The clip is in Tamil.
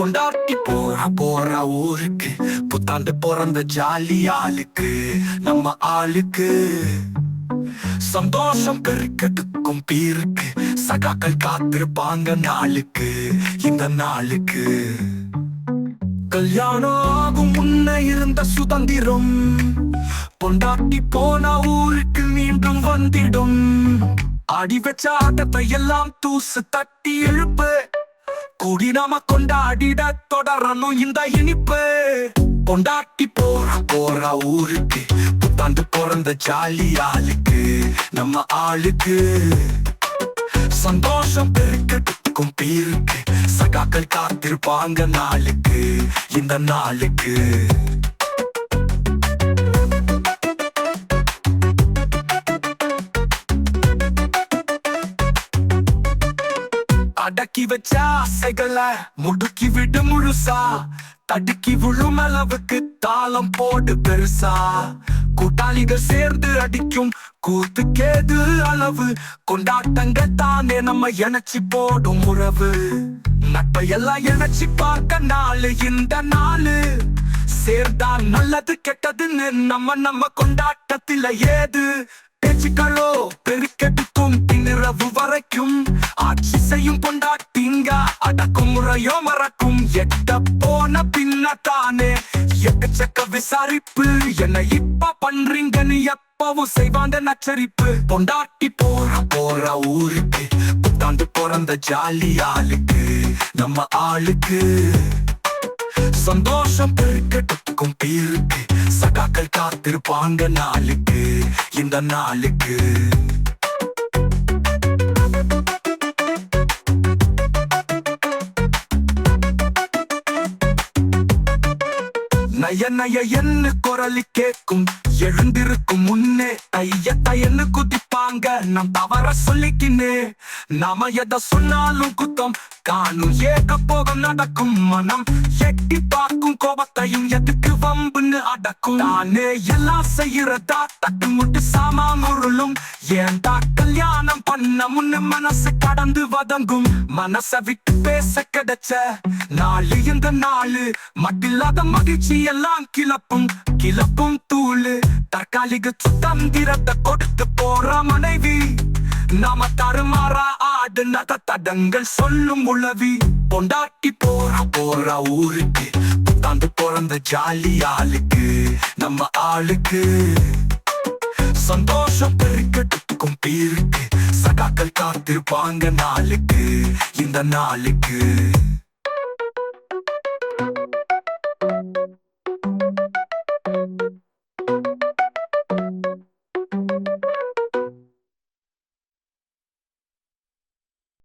கொண்டாட்டி போற ஊருக்கு புத்தாண்டு பிறந்த ஜாலி ஆளுக்கு நம்ம ஆளுக்கு சந்தோஷம் பெருக்கத்துக்கும் பீருக்கு சகாக்கள் காத்திருப்பாங்க நாளுக்கு இந்த நாளுக்கு கல்யாணம் ஆகும் முன்ன இருந்த சுதந்திரம் பொண்டாட்டி போன ஊருக்கு மீண்டும் வந்திடும். அடி வச்ச ஆட்டத்தை எல்லாம் தூசு தட்டி எழுப்பு கூடி நாம கொண்டாடிட தொடரணும் இந்த இனிப்பு. பொண்டாட்டி போற ஊருக்கு புத்தாண்டு பிறந்த ஜாலி ஆளுக்கு நம்ம ஆளுக்கு சந்தோஷம் பெருக்கத்துக்கும் பீருக்கு சகாக்கள் காத்திருப்பாங்க நாளுக்கு இந்த நாளுக்கு. அடக்கி வச்ச ஆசைகளை முடுக்கி விடு முழுசா தடுக்கி விழும் அளவுக்கு தாளம் போடு பெருசா. கூட்டாளிகள் சேர்ந்து அடிக்கும் கூத்துக்கேது அளவு கொண்டாட்டங்கள் தானே நம்ம இணைச்சி போடும் உறவு. நட்பை எல்லாம் இணைச்சி பார்க்க நாளு இந்த நாளு சேர்ந்தா நல்லது கெட்டதுன்னு நம்ம கொண்டாட்டத்தில ஏது பேச்சுக்களோ பெருக்கெடுக்கும் பின்னிரவு வரைக்கும் ஆட்சி செய்யும் கொண்டாட்டிங்க அடக்கும் முறையோ மறக்கும். எட்ட போன பின்னத்தானே எக்கச்சக்க விசாரிப்பு என்ன இப்ப பண்றீங்கன்னு எப்பவும் செய்வாங்க நச்சரிப்பு. பொண்டாட்டி போற ஊருக்கு புத்தாண்டு பிறந்த ஜாலி ஆளுக்கு நம்ம ஆளுக்கு சந்தோஷம் பெருக்கத்துக்கும் பீருக்கு சகாக்கள் காத்திருப்பாங்க நாளுக்கு இந்த நாளுக்கு. நய நய என்ன குரலி கேட்கும் எழுந்திருக்கும் முன்னே தையன்னு குதிப்பாங்க நம் தவற சொல்லிக்கினே. நாம எதை சொன்னாலும் குத்தம் காணும் ஏக போகம் நடக்கும் மனம் எட்டி பார்க்கும் கோபத்தையும் எதுக்கு வம்புன்னு அடக்கும். நானே எல்லாம் செய்யறதா தட்டு முட்டு சாமான் உருளும் ஏன்டா கல்யாணம் பண்ண முன்னு மனசு கடந்து வதங்கும். மனச விட்டு பேச கிடைச்ச நாளு இந்த நாளு மட்டில்லாத மகிழ்ச்சி எல்லாம் கிளப்பும் தூளு. தற்காலிக சுதந்திரத்தை கொடுத்து போற மனைவி நாம தருமாறா ஆடு நத தடங்கள் சொல்லும் உளவி. பொண்டாட்டி போற ஊருக்கு புத்தாண்டு பிறந்த ஜாலி ஆளுக்கு நம்ம ஆளுக்கு சந்தோஷம் பெருக்கத்துக்கும் பீருக்கு சகாக்கள் காத்திருப்பாங்க நாளுக்கு இந்த நாளுக்கு.